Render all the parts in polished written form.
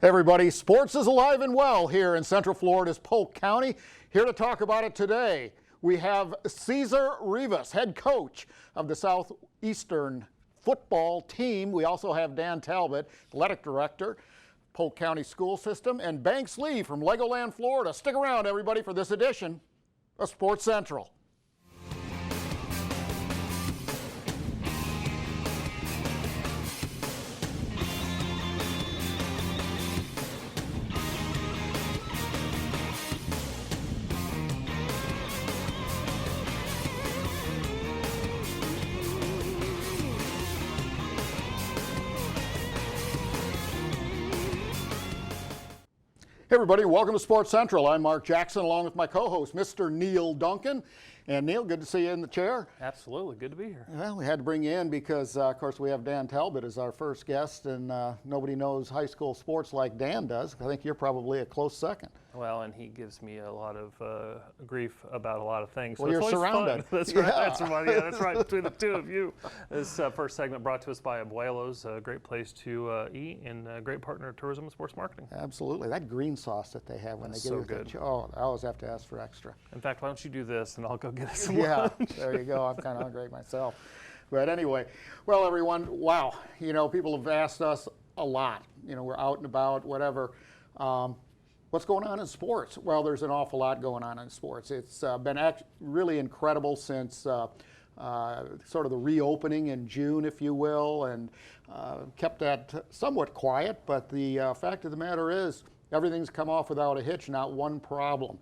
Hey everybody, sports is alive and well here in Central Florida's Polk County. Here to talk about it today, we have Cesar Rivas, head coach of the Southeastern football team. We also have Dan Talbot, athletic director, Polk County School System, and Banks Lee from LEGOLAND, Florida. Stick around, everybody, for this edition of Sports Central. Hey everybody, welcome to Sports Central. I'm Mark Jackson along with my co-host, Mr. Neal Duncan. And Neal, good to see you in the chair. Absolutely, good to be here. Well, we had to bring you in because, of course, we have Dan Talbot as our first guest, and nobody knows high school sports like Dan does. I think you're probably a close second. Well, and he gives me a lot of grief about a lot of things. Well, so you're surrounded. That's right. Yeah. That's right. Between the two of you. This first segment brought to us by Abuelo's, a great place to eat and a great partner of tourism and sports marketing. Absolutely. That green sauce that they have when they get so it. Good. Oh, I always have to ask for extra. In fact, why don't you do this and I'll go get us some Yeah, lunch. there you go. I'm kind of hungry myself. But anyway, well, everyone, wow. You know, people have asked us a lot. You know, we're out and about, whatever. What's going on in sports? Well, there's an awful lot going on in sports. It's been really incredible since sort of the reopening in June, if you will, and kept that somewhat quiet. But the fact of the matter is, everything's come off without a hitch, not one problem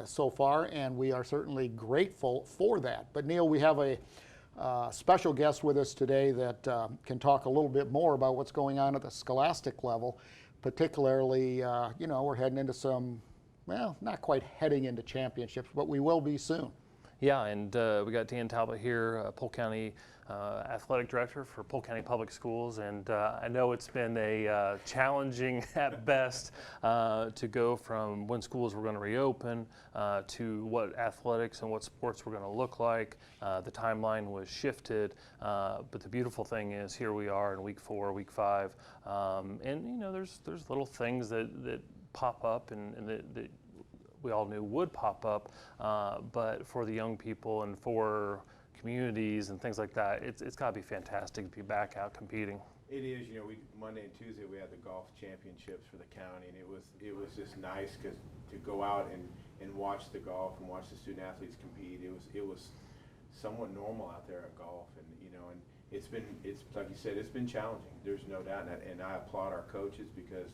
so far, and we are certainly grateful for that. But Neal, we have a special guest with us today that can talk a little bit more about what's going on at the scholastic level. Particularly, you know, we're heading into some, well, not quite heading into championships, but we will be soon. Yeah, and we got Dan Talbot here, Polk County Athletic Director for Polk County Public Schools, and I know it's been a challenging at best to go from when schools were going to reopen to what athletics and what sports were going to look like. The timeline was shifted, but the beautiful thing is here we are in week 4, week 5, and you know there's little things that pop up and that we all knew would pop up, but for the young people and for communities and things like that, it's got to be fantastic to be back out competing. It is. You know, Monday and Tuesday we had the golf championships for the county, and it was just nice because to go out and watch the golf and watch the student athletes compete. It was somewhat normal out there at golf, and you know, and it's like you said, it's been challenging. There's no doubt, and I applaud our coaches because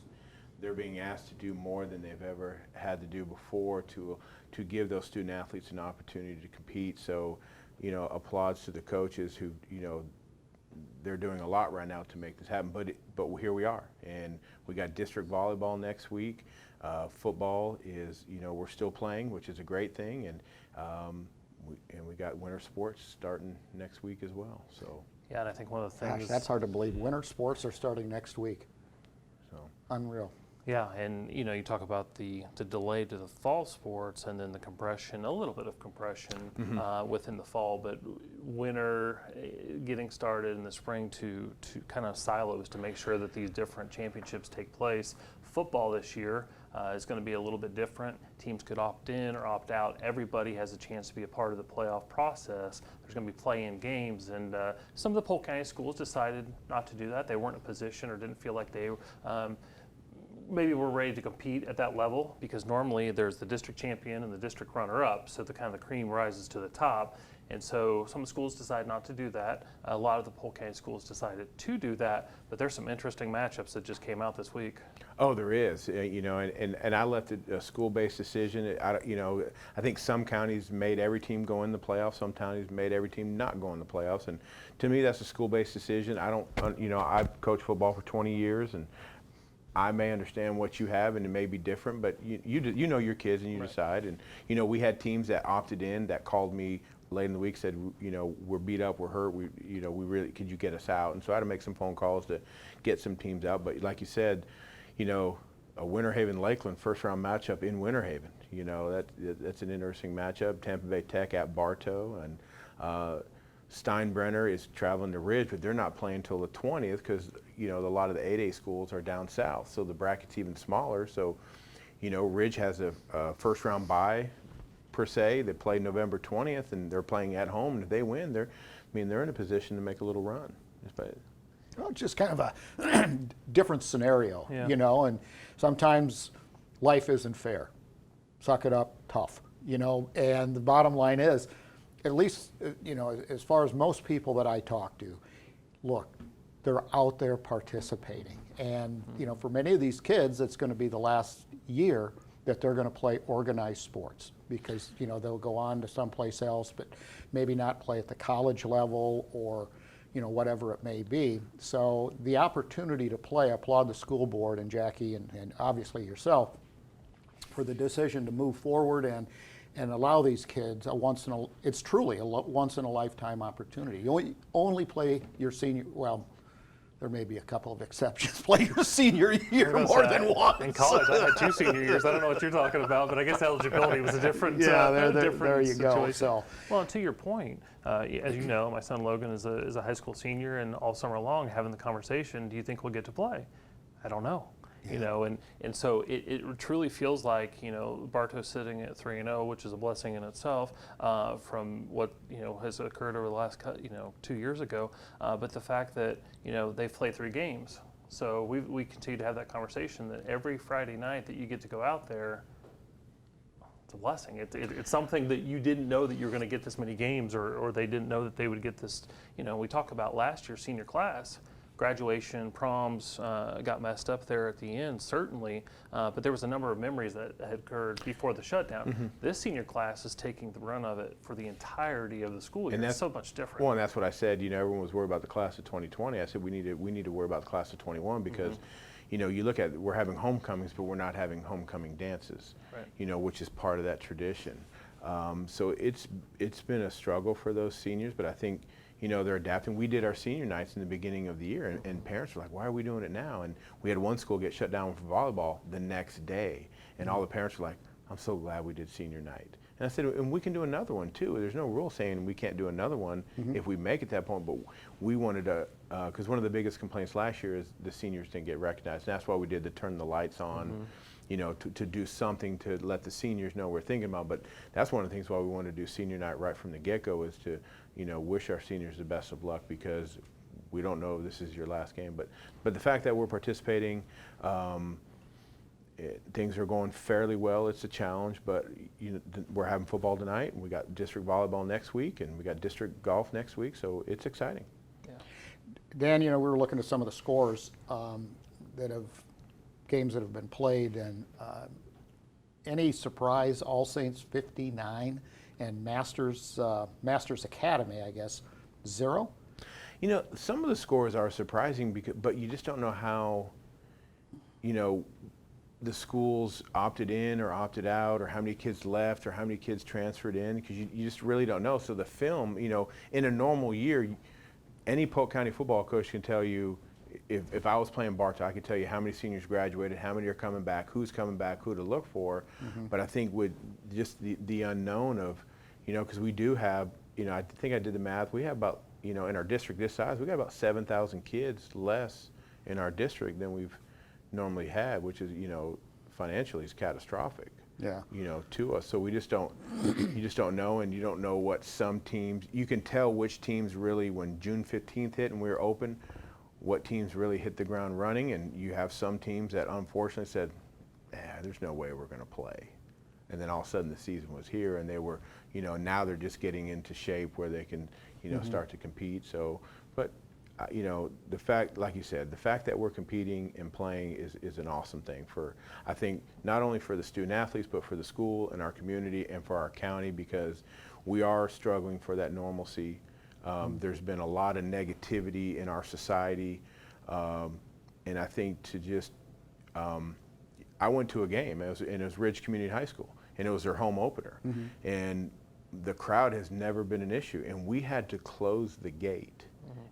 they're being asked to do more than they've ever had to do before to give those student athletes an opportunity to compete. So, you know, applauds to the coaches who, you know, they're doing a lot right now to make this happen. But here we are, and we got district volleyball next week. Football is, you know, we're still playing, which is a great thing, and we got winter sports starting next week as well. So yeah, and I think one of the things. Gosh, that's hard to believe. Winter sports are starting next week. So unreal. Yeah, and you know, you talk about the delay to the fall sports and then the compression, a little bit of compression within the fall, but winter getting started in the spring to kind of silos to make sure that these different championships take place. Football this year is going to be a little bit different. Teams could opt in or opt out. Everybody has a chance to be a part of the playoff process. There's going to be play-in games, and some of the Polk County schools decided not to do that. They weren't in a position or didn't feel like they maybe we're ready to compete at that level, because normally there's the district champion and the district runner-up, so the kind of the cream rises to the top. And so some schools decide not to do that. A lot of the Polk County schools decided to do that, but there's some interesting matchups that just came out this week. Oh, there is. You know, and I left it a school-based decision. You know, I think some counties made every team go in the playoffs. Some counties made every team not go in the playoffs. And to me, that's a school-based decision. I don't, you know, I've coached football for 20 years, and I may understand what you have, and it may be different, but you know your kids, and you decide. And you know, we had teams that opted in that called me late in the week, said, you know, we're beat up, we're hurt, we really, could you get us out? And so I had to make some phone calls to get some teams out. But like you said, you know, a Winter Haven Lakeland first round matchup in Winter Haven, you know, that's an interesting matchup. Tampa Bay Tech at Bartow, and Steinbrenner is traveling to Ridge, but they're not playing until the 20th because, you know, a lot of the 8A schools are down south. So the bracket's even smaller. So, you know, Ridge has a first round bye per se. They play November 20th and they're playing at home. And if they win, they're in a position to make a little run. Well, it's just kind of a different scenario, Yeah. you know, and sometimes life isn't fair. Suck it up, tough, you know, and the bottom line is, at least, you know, as far as most people that I talk to, look, they're out there participating. And, you know, for many of these kids, it's going to be the last year that they're going to play organized sports because, you know, they'll go on to someplace else, but maybe not play at the college level or, you know, whatever it may be. So the opportunity to play, I applaud the school board and Jackie and obviously yourself for the decision to move forward and allow these kids it's truly a once in a lifetime opportunity. You only play your senior, well, there may be a couple of exceptions, play your senior year more than once. In college, I had 2 senior years. I don't know what you're talking about, but I guess eligibility was a different, different there you situation. go. So. Well, to your point, as you know, my son Logan is a high school senior, and all summer long having the conversation, do you think we'll get to play? I don't know. Yeah. You know, and so it truly feels like, you know, Bartow's sitting at 3-0, which is a blessing in itself from what, you know, has occurred over the last, 2 years ago. But the fact that, you know, they've played 3 games. So we continue to have that conversation that every Friday night that you get to go out there, it's a blessing. It's something that you didn't know that you were going to get this many games or they didn't know that they would get this. You know, we talk about last year's senior class. Graduation, proms got messed up there at the end, certainly, but there was a number of memories that had occurred before the shutdown. Mm-hmm. This senior class is taking the run of it for the entirety of the school year. And that's so much different. Well, and that's what I said. You know, everyone was worried about the class of 2020. I said we need to worry about the class of 21 because, mm-hmm. you know, you look at we're having homecomings, but we're not having homecoming dances. Right. You know, which is part of that tradition. So it's been a struggle for those seniors, but I think, you know, they're adapting. We did our senior nights in the beginning of the year, and parents were like, why are we doing it now? And we had one school get shut down for volleyball the next day, and all the parents were like, I'm so glad we did senior night. And I said, and we can do another one too. There's no rule saying we can't do another one if we make it that point, but we wanted to, because one of the biggest complaints last year is the seniors didn't get recognized. And that's why we did the turn the lights on, you know, to do something to let the seniors know we're thinking about. But that's one of the things why we wanted to do senior night right from the get-go is to, you know, wish our seniors the best of luck because we don't know if this is your last game. But the fact that we're participating, things are going fairly well. It's a challenge, but you know, we're having football tonight, and we got district volleyball next week, and we got district golf next week, so it's exciting. Yeah. Dan, you know, we were looking at some of the scores games that have been played, and any surprise, All Saints 59 and Masters Academy, I guess, 0? You know, some of the scores are surprising, but you just don't know how, you know, the schools opted in or opted out, or how many kids left, or how many kids transferred in, because you just really don't know. So the film, you know, in a normal year, any Polk County football coach can tell you, if I was playing Bartow, I could tell you how many seniors graduated, how many are coming back, who's coming back, who to look for. But I think with just the unknown of, you know, because we do have, you know, I think I did the math, we have about, you know, in our district this size, we got about 7,000 kids less in our district than we've normally had, which is, you know, financially is catastrophic. Yeah. You know, to us. So we just don't, you just don't know, and you don't know what some teams, you can tell which teams really, when June 15th hit and we were open, what teams really hit the ground running, and you have some teams that unfortunately said, there's no way we're going to play. And then all of a sudden the season was here, and they were, you know, now they're just getting into shape where they can, you know, start to compete. So, but, you know, the fact, like you said, the fact that we're competing and playing is an awesome thing for, I think, not only for the student athletes, but for the school and our community and for our county, because we are struggling for that normalcy. There's been a lot of negativity in our society, and I think to just, I went to a game, and it was Ridge Community High School, and it was their home opener, and the crowd has never been an issue, and we had to close the gate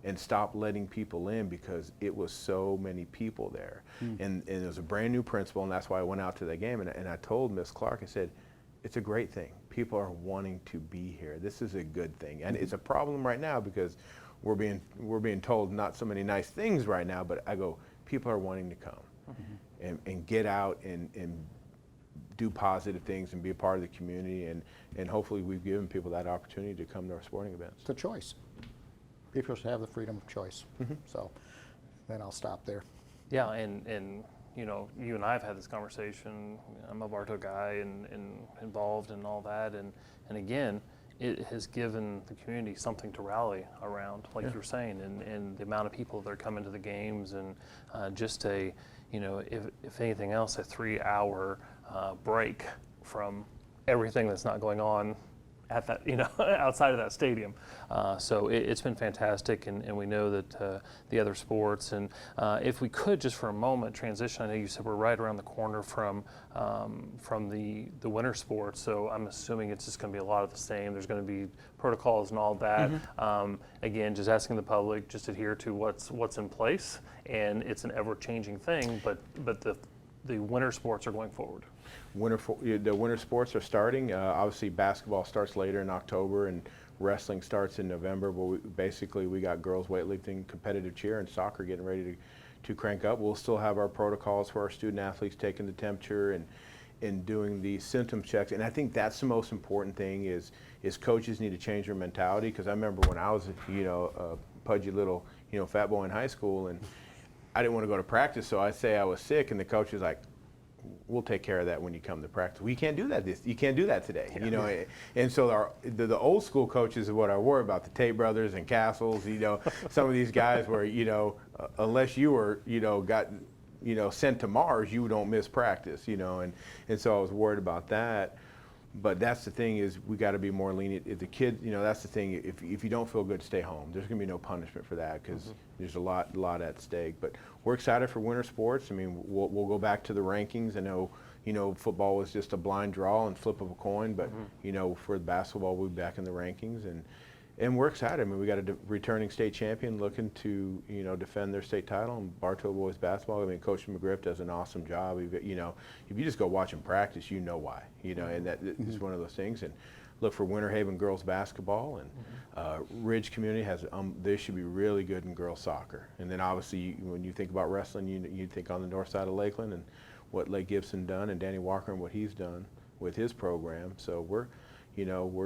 and stop letting people in because it was so many people there, and it was a brand new principal, and that's why I went out to that game, and I told Miss Clark, I said, it's a great thing. people are wanting to be here. This is a good thing, and it's a problem right now because we're being told not so many nice things right now. But I go, people are wanting to come and get out and do positive things and be a part of the community, and hopefully we've given people that opportunity to come to our sporting events. It's a choice. People should have the freedom of choice. So then I'll stop there. Yeah, and you know, you and I have had this conversation. I'm a Bartow guy and involved in all that, and again, it has given the community something to rally around, like you were saying, and the amount of people that are coming to the games, and just a, you know, if anything else, a 3-hour break from everything that's not going on at that, you know, outside of that stadium. So it's been fantastic, and we know that the other sports, and if we could just for a moment transition, I know you said we're right around the corner from the winter sports, so I'm assuming it's just going to be a lot of the same. There's going to be protocols and all that. Again, just asking the public, just adhere to what's in place, and it's an ever-changing thing, but the winter sports are going forward. The winter sports are starting. Obviously, basketball starts later in October, and wrestling starts in November. But we got girls weightlifting, competitive cheer, and soccer getting ready to crank up. We'll still have our protocols for our student athletes, taking the temperature and doing the symptom checks. And I think that's the most important thing is coaches need to change their mentality. Because I remember when I was, you know, a pudgy little, you know, fat boy in high school, and I didn't want to go to practice, so I'd say I was sick, and the coach was like, we'll take care of that when you come to practice. We can't do that. You can't do that today. You know, and so the old school coaches is what I worry about. The Tate brothers and Castles. You know, some of these guys were, you know, unless you were, you know, sent to Mars, you don't miss practice. You know, and so I was worried about that. But that's the thing is we got to be more lenient. If the kid, you know, that's the thing. If you don't feel good, stay home. There's going to be no punishment for that because there's a lot at stake. But we're excited for winter sports. I mean, we'll go back to the rankings. I know, you know, football was just a blind draw and flip of a coin. But you know, for basketball, we'll be back in the rankings, and we're excited. I mean, we got a returning state champion looking to, you know, defend their state title in Bartow boys basketball. I mean, Coach McGriff does an awesome job. You know, if you just go watch him practice, you know why. You know, and that is one of those things. And look for Winter Haven girls basketball, and Ridge Community has. They should be really good in girls soccer. And then obviously, when you think about wrestling, you think on the north side of Lakeland and what Lake Gibson done, and Danny Walker and what he's done with his program. So we're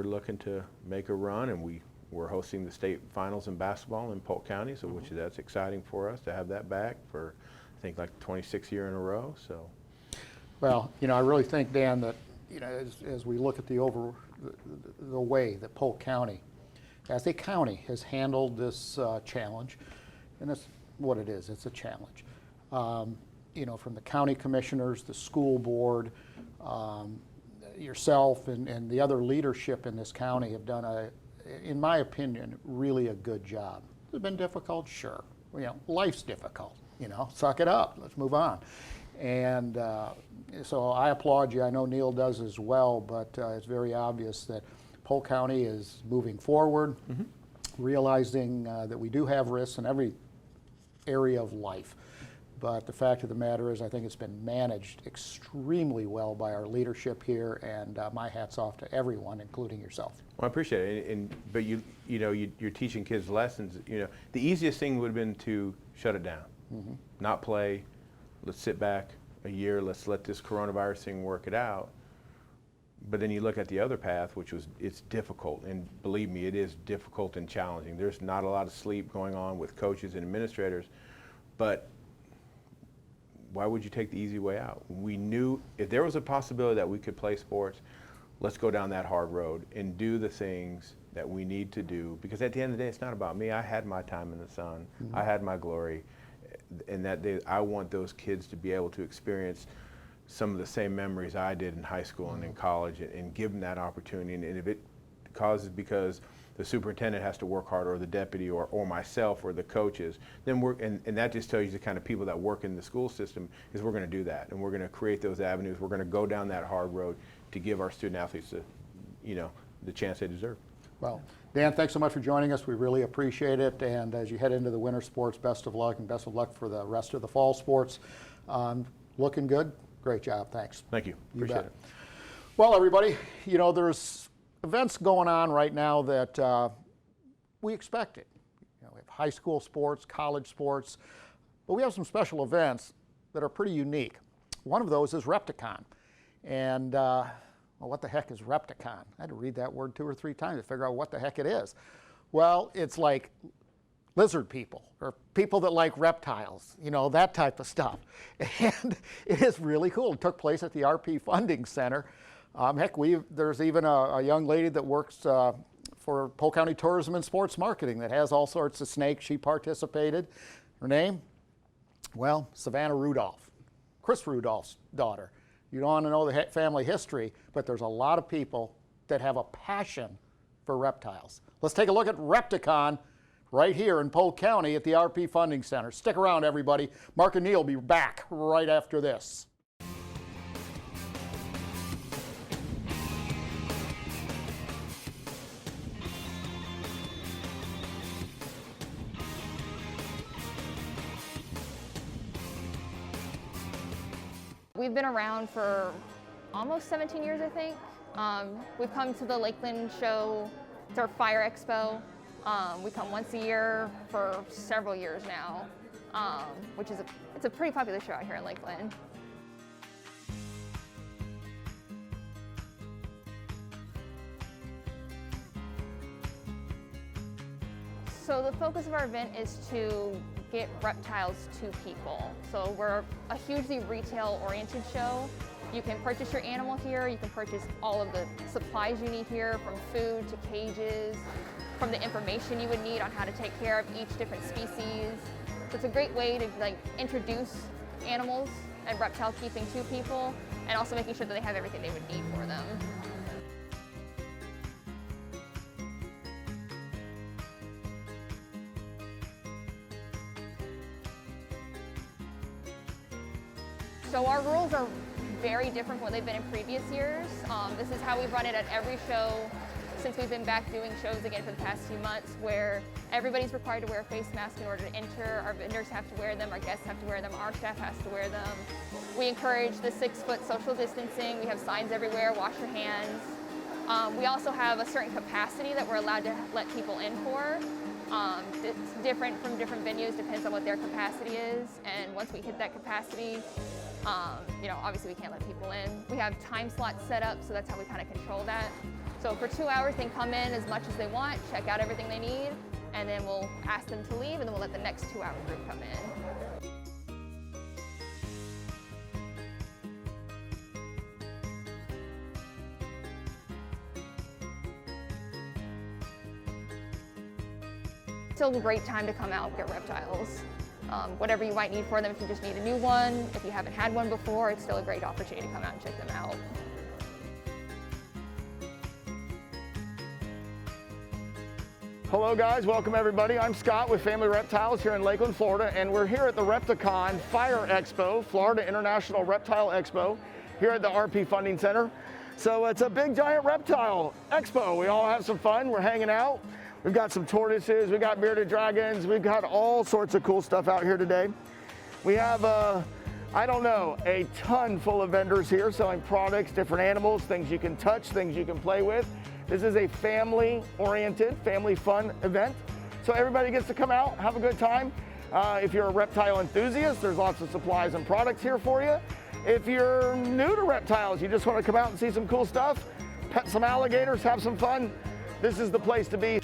looking to make a run, and we're hosting the state finals in basketball in Polk County, so that's exciting for us to have that back for, I think, like 26th year in a row. So, Well, you know, I really think, Dan, that, you know, as we look at the way that Polk County, as a county, has handled this challenge, and that's what it is. It's a challenge. You know, from the county commissioners, the school board, yourself, and the other leadership in this county have done in my opinion, really a good job. It's been difficult, sure. You know, life's difficult. You know, suck it up. Let's move on. And so I applaud you. I know Neal does as well, but it's very obvious that Polk County is moving forward, realizing that we do have risks in every area of life. But the fact of the matter is, I think it's been managed extremely well by our leadership here, and my hat's off to everyone, including yourself. Well, I appreciate it. But you're teaching kids lessons. You know, the easiest thing would have been to shut it down, not play. Let's sit back a year. Let's let this coronavirus thing work it out. But then you look at the other path, which it's difficult, and believe me, it is difficult and challenging. There's not a lot of sleep going on with coaches and administrators, but why would you take the easy way out? We knew if there was a possibility that we could play sports, let's go down that hard road and do the things that we need to do. Because at the end of the day, it's not about me. I had my time in the sun. I had my glory. And that day, I want those kids to be able to experience some of the same memories I did in high school and in college, and give them that opportunity. And if it causes because the superintendent has to work harder, or the deputy, or myself, or the coaches, then and that just tells you the kind of people that work in the school system is we're going to do that, and we're going to create those avenues. We're going to go down that hard road to give our student athletes the chance they deserve. Well, Dan, thanks so much for joining us. We really appreciate it. And as you head into the winter sports, best of luck, and best of luck for the rest of the fall sports. Looking good. Great job. Thanks. Thank you. Appreciate it. Well, everybody, you know, there's events going on right now that we expected. You know, we have high school sports, college sports, but we have some special events that are pretty unique. One of those is Repticon. And well, what the heck is Repticon? I had to read that word 2 or 3 times to figure out what the heck it is. Well, it's like lizard people or people that like reptiles, you know, that type of stuff. And it is really cool. It took place at the RP Funding Center. Heck, there's even a young lady that works for Polk County Tourism and Sports Marketing that has all sorts of snakes. She participated. Her name? Well, Savannah Rudolph, Chris Rudolph's daughter. You don't want to know the family history, but there's a lot of people that have a passion for reptiles. Let's take a look at Repticon right here in Polk County at the RP Funding Center. Stick around, everybody. Mark and Neal will be back right after this. We've been around for almost 17 years, I think. We've come to the Lakeland show. It's our fire expo. We come once a year for several years now, which is it's a pretty popular show out here in Lakeland. So the focus of our event is to get reptiles to people. So we're a hugely retail-oriented show. You can purchase your animal here. You can purchase all of the supplies you need here, from food to cages, from the information you would need on how to take care of each different species. So it's a great way to introduce animals and reptile keeping to people, and also making sure that they have everything they would need for them. So our rules are very different from what they've been in previous years. This is how we've run it at every show since we've been back doing shows again for the past few months, where everybody's required to wear a face mask in order to enter. Our vendors have to wear them, our guests have to wear them, our staff has to wear them. We encourage the 6-foot social distancing. We have signs everywhere, wash your hands. We also have a certain capacity that we're allowed to let people in for. It's different from different venues, depends on what their capacity is. And once we hit that capacity, you know, obviously we can't let people in. We have time slots set up, so that's how we kind of control that. So for 2 hours, they can come in as much as they want, check out everything they need, and then we'll ask them to leave, and then we'll let the next 2-hour group come in. Still a great time to come out and get reptiles. Whatever you might need for them, if you just need a new one, if you haven't had one before, it's still a great opportunity to come out and check them out. Hello guys, welcome everybody. I'm Scott with Family Reptiles here in Lakeland, Florida, and we're here at the Repticon Fire Expo, Florida International Reptile Expo, here at the RP Funding Center. So it's a big giant reptile expo. We all have some fun, we're hanging out. We've got some tortoises, we've got bearded dragons, we've got all sorts of cool stuff out here today. We have, I don't know, a ton full of vendors here selling products, different animals, things you can touch, things you can play with. This is a family-oriented, family fun event. So everybody gets to come out, have a good time. If you're a reptile enthusiast, there's lots of supplies and products here for you. If you're new to reptiles, you just want to come out and see some cool stuff, pet some alligators, have some fun, this is the place to be.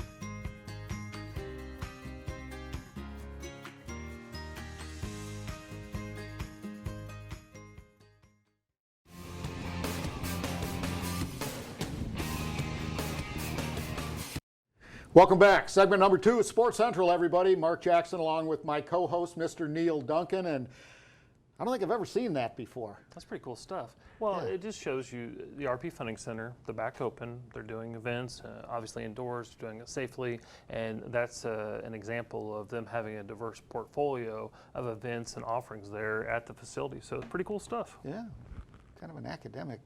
Welcome back. Segment number 2 is Sports Central, everybody. Mark Jackson along with my co-host, Mr. Neal Duncan, and I don't think I've ever seen that before. That's pretty cool stuff. Well, it just shows you the RP Funding Center, they're back open, they're doing events, obviously indoors, doing it safely, and that's an example of them having a diverse portfolio of events and offerings there at the facility. So it's pretty cool stuff. Yeah, kind of an academic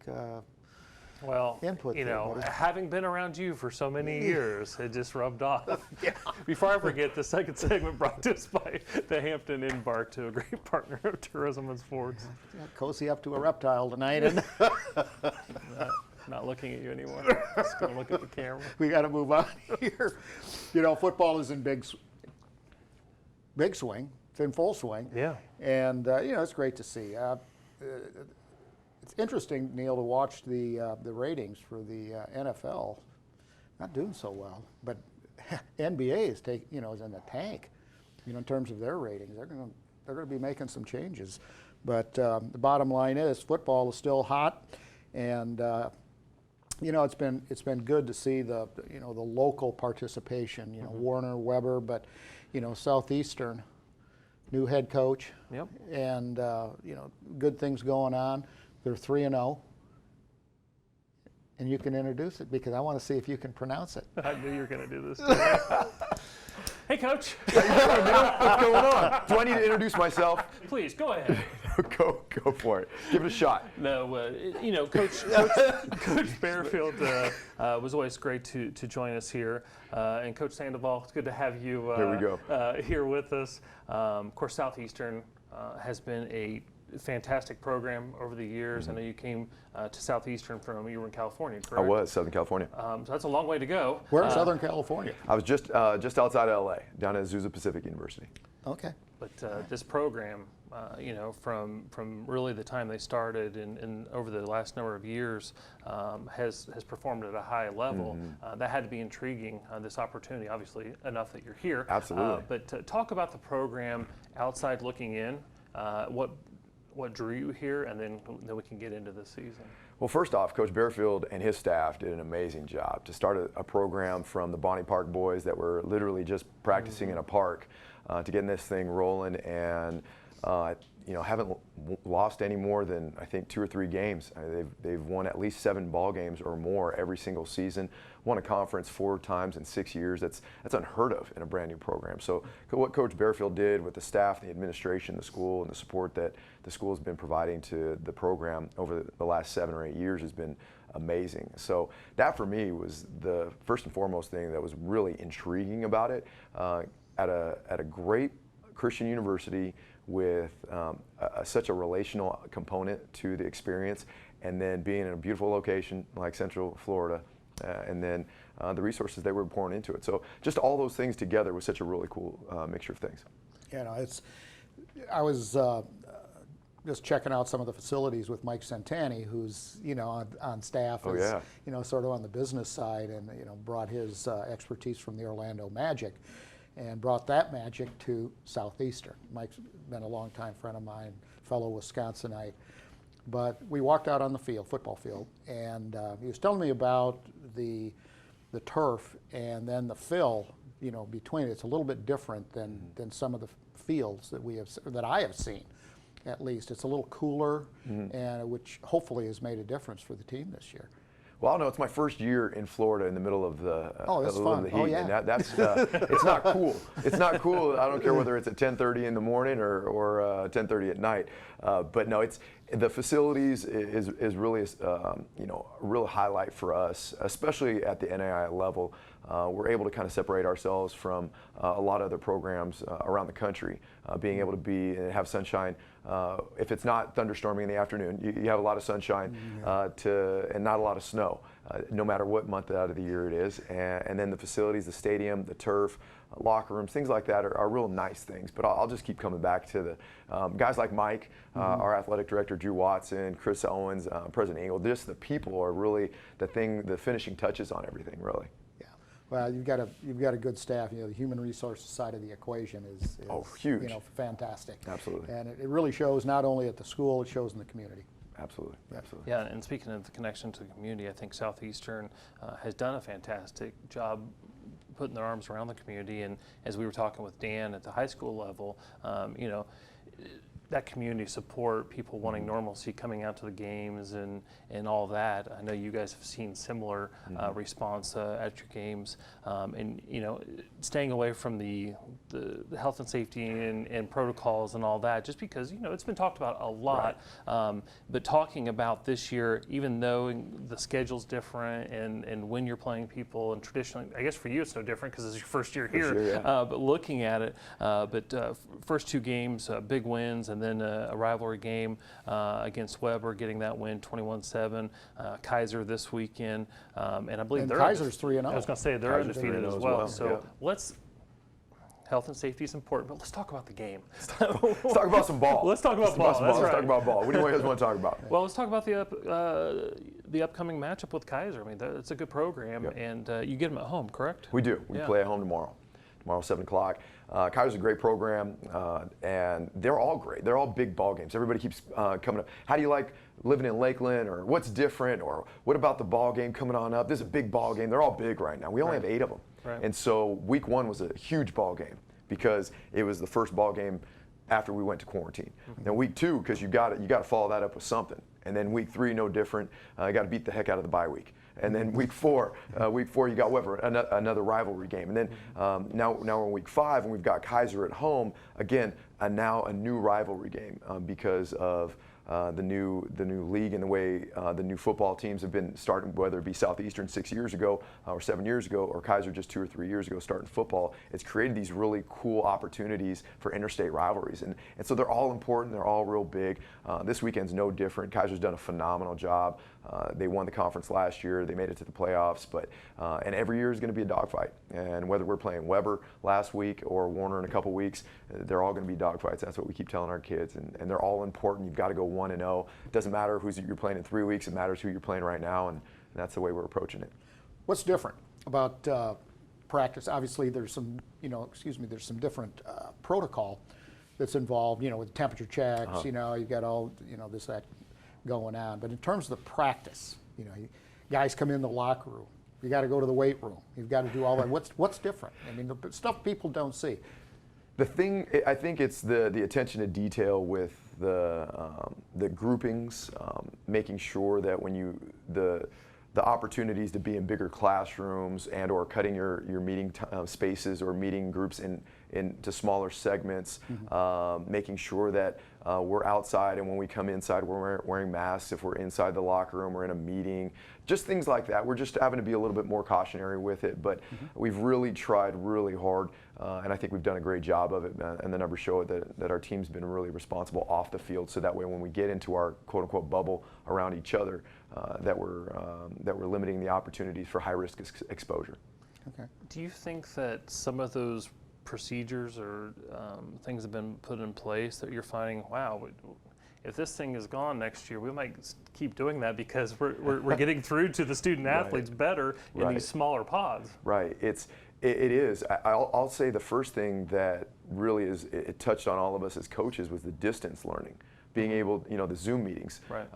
Well, input you there, know, buddy. having been around you for so many years, it just rubbed off. Before I forget, the second segment brought to us by the Hampton Inn Bar, to a great partner of tourism and sports. Yeah, cozy up to a reptile tonight. And Not looking at you anymore. Just going to look at the camera. We got to move on here. You know, football is in big swing. It's in full swing. Yeah. And, you know, it's great to see. It's interesting, Neal, to watch the ratings for the NFL. Not doing so well, but NBA is is in the tank. You know, in terms of their ratings, they're going to be making some changes. But the bottom line is, football is still hot, and you know, it's been good to see the local participation. You know, Warner, Weber, but you know, Southeastern, new head coach. Yep. And you know, good things going on. They're 3-0. And you can introduce it because I want to see if you can pronounce it. I knew you were going to do this. Hey, Coach. What's going on? Do I need to introduce myself? Please, go ahead. Go for it. Give it a shot. No, you know, Coach Bearfield was always great to join us here. And Coach Sandoval, it's good to have you Here we go. Here with us. Of course, Southeastern has been a fantastic program over the years. I know you came to Southeastern you were in California, correct? I was, Southern California. So that's a long way to go. Where in Southern California? I was just outside of LA, down at Azusa Pacific University. Okay. But this program, you know, from really the time they started and over the last number of years, has performed at a high level. That had to be intriguing, this opportunity, obviously enough that you're here. Absolutely. But talk about the program outside looking in, what drew you here, and then we can get into the season. Well, first off, Coach Bearfield and his staff did an amazing job to start a program from the Bonnie Park boys that were literally just practicing in a park to getting this thing rolling, and you know, haven't lost any more than I think 2 or 3 games. They've won at least 7 ball games or more every single season. Won a conference 4 times in 6 years. That's unheard of in a brand new program. So what Coach Bearfield did with the staff, the administration, the school, and the support that the school has been providing to the program over the last 7 or 8 years has been amazing. So that for me was the first and foremost thing that was really intriguing about it. At a great Christian university with such a relational component to the experience, and then being in a beautiful location like Central Florida, and then the resources they were pouring into it. So just all those things together was such a really cool mixture of things. You know, I was just checking out some of the facilities with Mike Santani, who's, you know, on staff, Oh, yeah. you know, sort of on the business side, and, you know, brought his expertise from the Orlando Magic and brought that magic to Southeastern. Mike's been a longtime friend of mine, fellow Wisconsinite. But we walked out on the field, football field, and he was telling me about the turf and then the fill, you know, between it. It's a little bit different than some of the fields that I have seen. At least it's a little cooler, and which hopefully has made a difference for the team this year. Well, no, it's my first year in Florida in the middle of the, that's of fun. the heat, Oh, yeah. and that's it's not cool. It's not cool. I don't care whether it's at 10:30 in the morning or 10:30 at night. But no, the facilities is really you know, a real highlight for us, especially at the NAIA level. We're able to kind of separate ourselves from a lot of other programs around the country. Being able to be and have sunshine. If it's not thunderstorming in the afternoon, you have a lot of sunshine and not a lot of snow, no matter what month out of the year it is. And then the facilities, the stadium, the turf, locker rooms, things like that are real nice things. But I'll just keep coming back to the guys like Mike, our athletic director, Drew Watson, Chris Owens, President Engel. Just the people are really the finishing touches on everything, really. Well, you've got a good staff. You know, the human resources side of the equation is huge. You know, fantastic. Absolutely. And it really shows not only at the school, it shows in the community. Absolutely. Absolutely. Yeah, and speaking of the connection to the community, I think Southeastern has done a fantastic job putting their arms around the community. And as we were talking with Dan at the high school level, you know, that community support, people wanting normalcy, coming out to the games and all that. I know you guys have seen similar response at your games, and you know, staying away from the health and safety and protocols and all that, just because, you know, it's been talked about a lot. Right. But talking about this year, even though the schedule's different and when you're playing people, and traditionally, I guess for you it's no different because it's your first year here. Sure, yeah. But looking at it, first 2 games, big wins, and and then a rivalry game against Weber, getting that win 21-7. Kaiser this weekend, and I believe And they're Kaiser's 3-0. I was going to say they're Kaiser's undefeated 3-0 as as well. well, So yeah. health and safety is important, but let's talk about the game. Let's talk about some ball. Let's talk about ball. That's Let's right. talk about ball. What do you guys want to talk about? Well, let's talk about the upcoming matchup with Kaiser. I mean, it's a good program, Yep. and you get them at home, correct? We do. We Yeah. play at home tomorrow. Tomorrow, 7 o'clock. Kaiser's a great program, and they're all great. They're all big ball games. Everybody keeps coming up. How do you like living in Lakeland, or what's different, or what about the ball game coming on up? This is a big ball game. They're all big right now. We only have 8 of them. Right. And so week 1 was a huge ball game because it was the first ball game after we went to quarantine. Then week 2, because you got to follow that up with something. And then week 3, no different. You got to beat the heck out of the bye week. And then week 4, you got Weber, another rivalry game. And then now we're in week 5, and we've got Kaiser at home again. Now a new rivalry game because of the new league and the way the new football teams have been starting, whether it be Southeastern 6 years ago or 7 years ago, or Kaiser just 2 or 3 years ago starting football. It's created these really cool opportunities for interstate rivalries, and so they're all important. They're all real big. This weekend's no different. Kaiser's done a phenomenal job. They won the conference last year. They made it to the playoffs, and every year is going to be a dogfight. And whether we're playing Weber last week or Warner in a couple weeks, they're all going to be dogfights. That's what we keep telling our kids, and they're all important. You've got to go 1-0. It doesn't matter who you're playing in 3 weeks. It matters who you're playing right now, and that's the way we're approaching it. What's different about practice? Obviously, there's some, there's some different protocol that's involved, with temperature checks, you've got all, this, that going on. But in terms of the practice, guys come in the locker room. You got to go to the weight room. You've got to do all that. What's different? I mean, the stuff people don't see. The thing, I think it's the attention to detail with the groupings, making sure that when the opportunities to be in bigger classrooms and or cutting your meeting spaces or meeting groups into smaller segments, making sure that we're outside, and when we come inside we're wearing masks if we're inside the locker room or in a meeting, just things like that. We're just having to be a little bit more cautionary with it, but we've really tried really hard, and I think we've done a great job of it, and the numbers show it that our team's been really responsible off the field, so that way when we get into our quote-unquote bubble around each other, that we're limiting the opportunities for high-risk exposure. Okay. Do you think that some of those procedures or things have been put in place that you're finding, wow, if this thing is gone next year, we might keep doing that because we're getting through to the student athletes better in these smaller pods? Right. It is. I'll say the first thing that really it touched on all of us as coaches was the distance learning. Being able, the Zoom meetings. Right.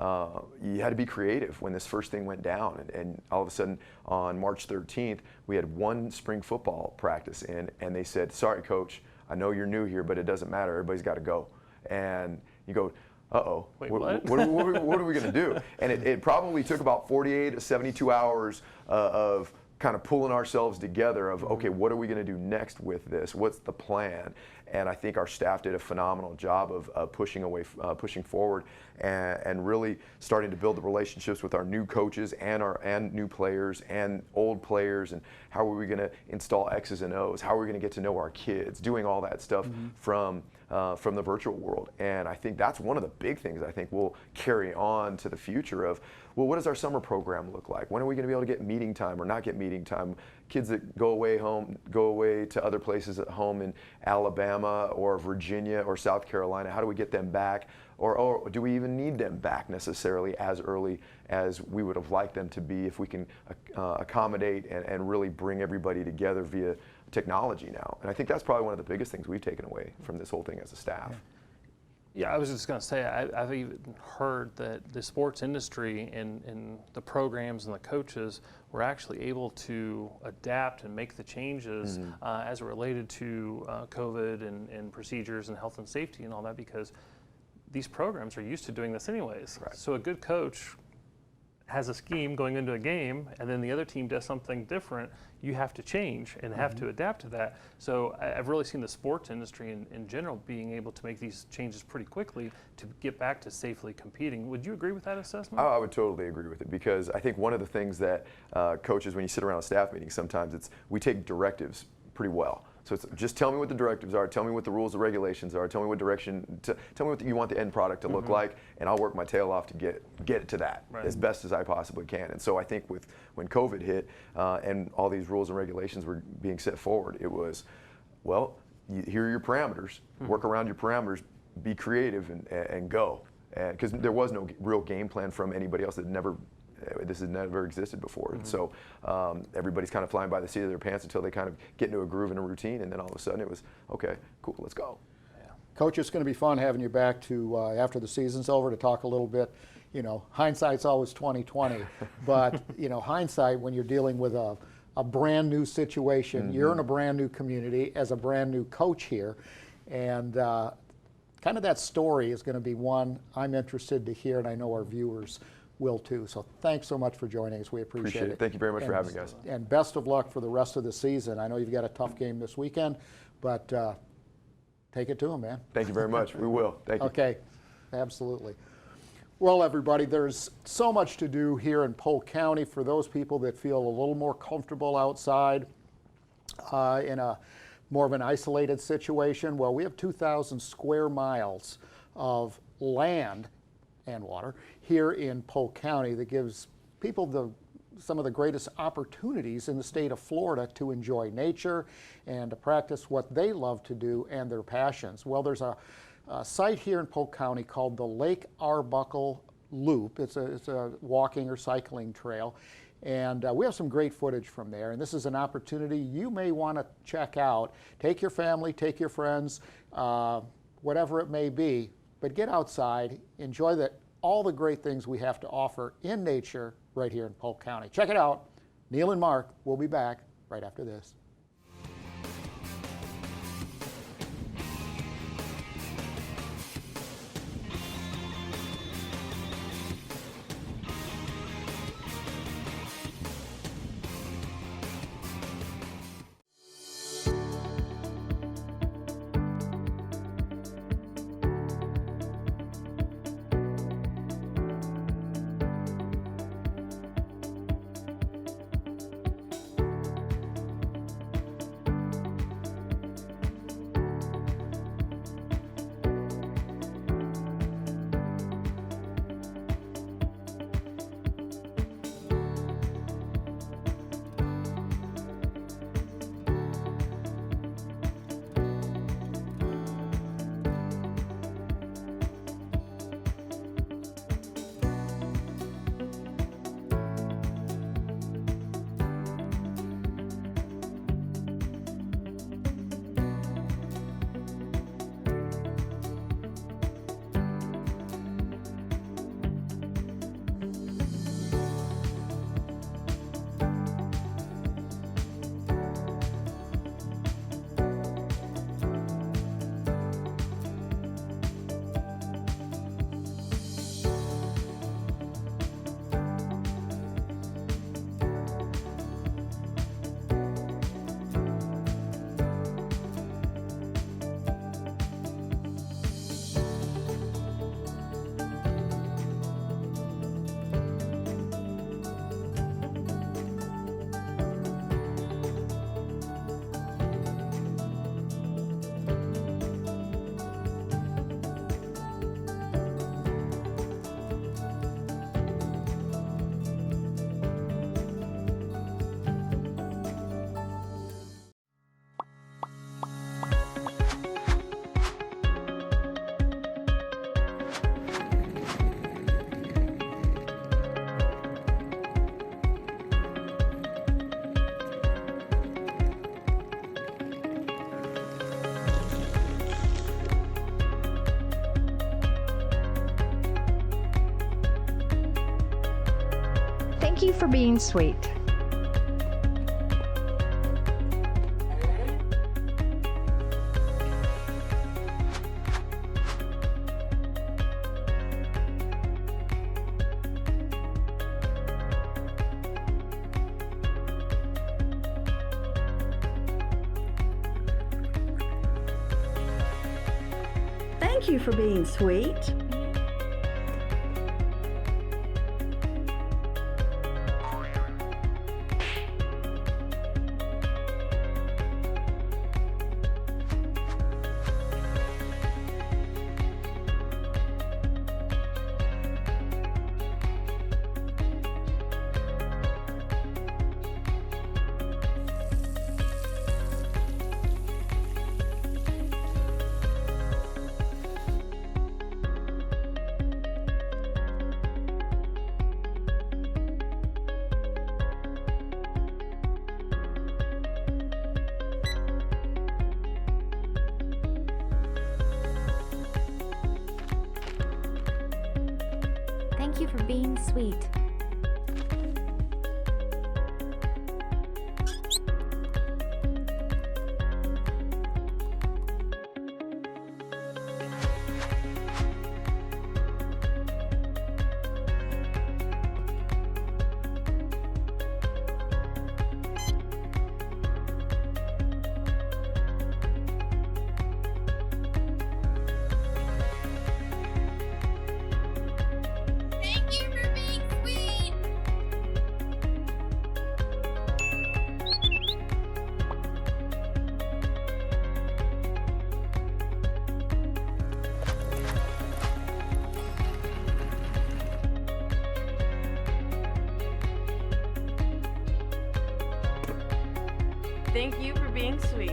You had to be creative when this first thing went down, and all of a sudden on March 13th, we had one spring football practice in, and they said, "Sorry, coach, I know you're new here, but it doesn't matter. Everybody's got to go." And you go, "Uh-oh, Wait, what what? What are we going to do?" And it probably took about 48 to 72 hours of kind of pulling ourselves together of, okay, what are we going to do next with this? What's the plan? And I think our staff did a phenomenal job of pushing forward, and really starting to build the relationships with our new coaches and new players and old players, and how are we going to install X's and O's? How are we going to get to know our kids? Doing all that stuff from the virtual world. And I think that's one of the big things I think we'll carry on to the future of, well, what does our summer program look like? When are we going to be able to get meeting time or not get meeting time? Kids that go away to other places at home in Alabama or Virginia or South Carolina, how do we get them back? Or do we even need them back necessarily as early as we would have liked them to be, if we can accommodate and really bring everybody together via technology now? And I think that's probably one of the biggest things we've taken away from this whole thing as a staff. Yeah, I was just going to say, I've even heard that the sports industry and the programs and the coaches were actually able to adapt and make the changes as it related to COVID and procedures and health and safety and all that, because these programs are used to doing this anyways. Right. So a good coach has a scheme going into a game, and then the other team does something different, you have to change and have to adapt to that. So I've really seen the sports industry in general being able to make these changes pretty quickly to get back to safely competing. Would you agree with that assessment? I would totally agree with it, because I think one of the things that coaches, when you sit around a staff meeting, sometimes we take directives pretty well. So it's just tell me what the directives are, tell me what the rules and regulations are, tell me what direction, tell me what you want the end product to look like, and I'll work my tail off to get it to that as best as I possibly can. And so I think when COVID hit and all these rules and regulations were being set forward, it was, well, here are your parameters, work around your parameters, be creative and go. Because there was no real game plan from anybody else this had never existed before. And so everybody's kind of flying by the seat of their pants until they kind of get into a groove and a routine, and then all of a sudden it was, okay, cool, let's go. Yeah. Coach, it's going to be fun having you back to after the season's over to talk a little bit. You know, hindsight's always 20/20, but you know, hindsight when you're dealing with a brand new situation, you're in a brand new community as a brand new coach here, and kind of that story is going to be one I'm interested to hear, and I know our viewers will too. So thanks so much for joining us. We appreciate it. Thank you very much for having me, guys. And best of luck for the rest of the season. I know you've got a tough game this weekend, but take it to them, man. Thank you very much. We will. Thank you. Okay, absolutely. Well, everybody, there's so much to do here in Polk County for those people that feel a little more comfortable outside in a more of an isolated situation. Well, we have 2,000 square miles of land and water here in Polk County that gives people some of the greatest opportunities in the state of Florida to enjoy nature and to practice what they love to do and their passions. Well, there's a site here in Polk County called the Lake Arbuckle Loop. It's a walking or cycling trail, and we have some great footage from there, and this is an opportunity you may want to check out. Take your family, take your friends, whatever it may be, but get outside, enjoy all the great things we have to offer in nature right here in Polk County. Check it out. Neal and Mark will be back right after this. Thank you for being sweet. Thank you for being sweet. Thank you for being sweet. Thank you for being sweet.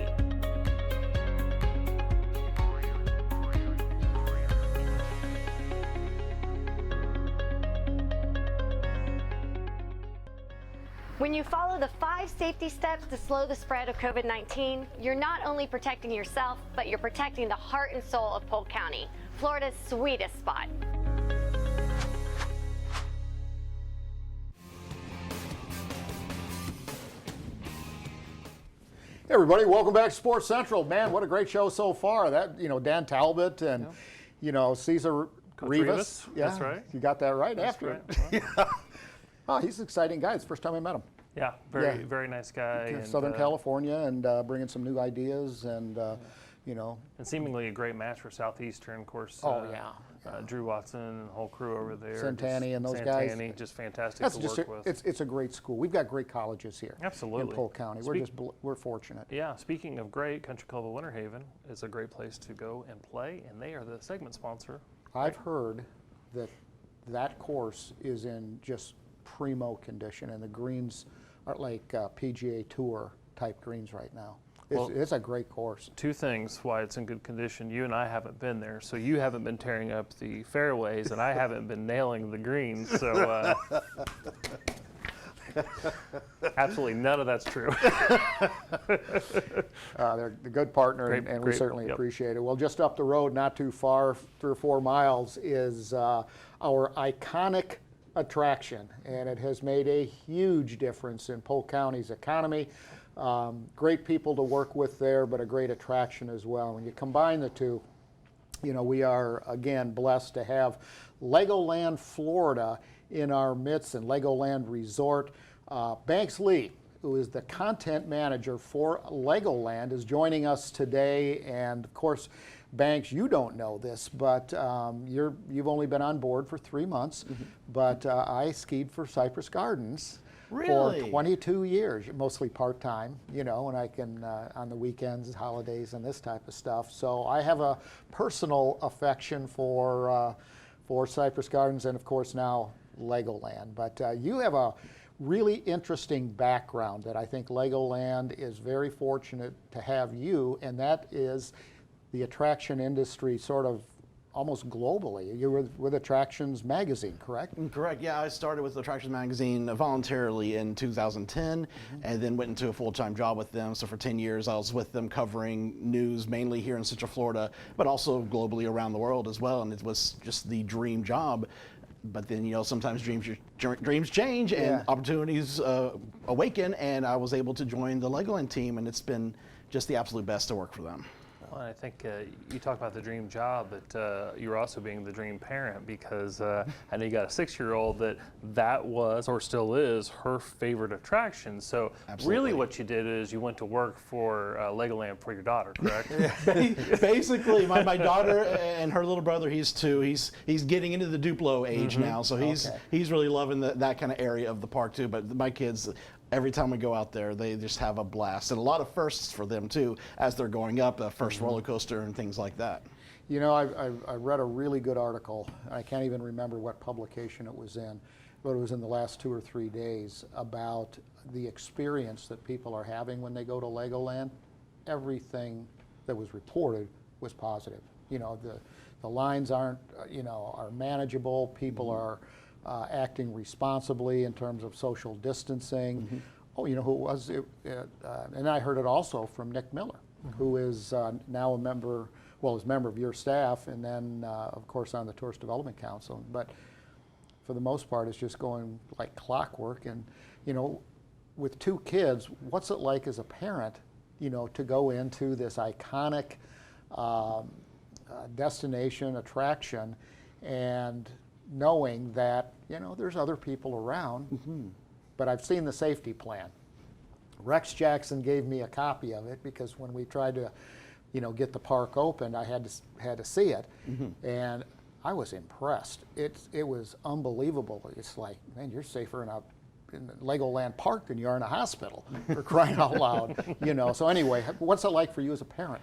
When you follow the 5 safety steps to slow the spread of COVID-19, you're not only protecting yourself, but you're protecting the heart and soul of Polk County, Florida's sweetest spot. Hey everybody, welcome back to Sports Central. Man, what a great show so far. That, Dan Talbot and, Cesar Rivas. Yeah, that's right. You got that right That's after right. it. Oh, he's an exciting guy. It's the first time I met him. Yeah, very nice guy. And, Southern California, and bringing some new ideas and, And seemingly a great match for Southeastern, of course. Drew Watson and the whole crew over there. Santani and those guys. Santani, just fantastic to work with. It's a great school. We've got great colleges here. Absolutely. In Polk County. We're fortunate. Yeah, speaking of great, Country Club of Winter Haven is a great place to go and play, and they are the segment sponsor. I've heard that course is in just primo condition, and the greens are like PGA Tour type greens right now. It's a great course. 2 things why it's in good condition. You and I haven't been there, so you haven't been tearing up the fairways, and I haven't been nailing the greens. So absolutely none of that's true. They're a good partner, and we certainly appreciate it. Well, just up the road, not too far, 3 or 4 miles, is our iconic attraction, and it has made a huge difference in Polk County's economy. Great people to work with there, but a great attraction as well. When you combine the two, we are, again, blessed to have LEGOLAND, Florida in our midst, and LEGOLAND Resort. Banks Lee, who is the content manager for LEGOLAND, is joining us today. And of course, Banks, you don't know this, but you've only been on board for 3 months, but I skied for Cypress Gardens. Really? For 22 years, mostly part-time, and I can, on the weekends, holidays, and this type of stuff. So I have a personal affection for Cypress Gardens and, of course, now LEGOLAND. But you have a really interesting background that I think LEGOLAND is very fortunate to have you, and that is the attraction industry sort of almost globally. You were with Attractions Magazine, correct? Correct, yeah. I started with Attractions Magazine voluntarily in 2010 and then went into a full-time job with them. So for 10 years I was with them covering news mainly here in Central Florida, but also globally around the world as well. And it was just the dream job. But then, sometimes dreams change and opportunities awaken, and I was able to join the LEGOLAND team, and it's been just the absolute best to work for them. Well, I think you talk about the dream job, but you're also being the dream parent, because I know you got a 6-year-old that was, or still is, her favorite attraction. So really what you did is you went to work for LEGOLAND for your daughter, correct? Basically, my daughter and her little brother, he's 2. He's getting into the Duplo age now, so he's really loving that kind of area of the park too. But my kids, every time we go out there, they just have a blast, and a lot of firsts for them too as they're going up, the first roller coaster and things like that. I read a really good article. I can't even remember what publication it was in, but it was in the last 2 or 3 days, about the experience that people are having when they go to LEGOLAND. Everything that was reported was positive. The lines aren't, are manageable. People are acting responsibly in terms of social distancing. Oh, who it was? And I heard it also from Nick Miller, who is now a member of your staff, and then, of course, on the Tourist Development Council. But for the most part, it's just going like clockwork. And, you know, with 2 kids, what's it like as a parent, you know, to go into this iconic destination, attraction, and knowing that, you know, there's other people around, but I've seen the safety plan. Rex Jackson gave me a copy of it because when we tried to, you know, get the park open, I had to see it, and I was impressed. It was unbelievable. It's like, man, you're safer in the LEGOLAND park than you are in a hospital, for crying out loud. You know. So anyway, what's it like for you as a parent?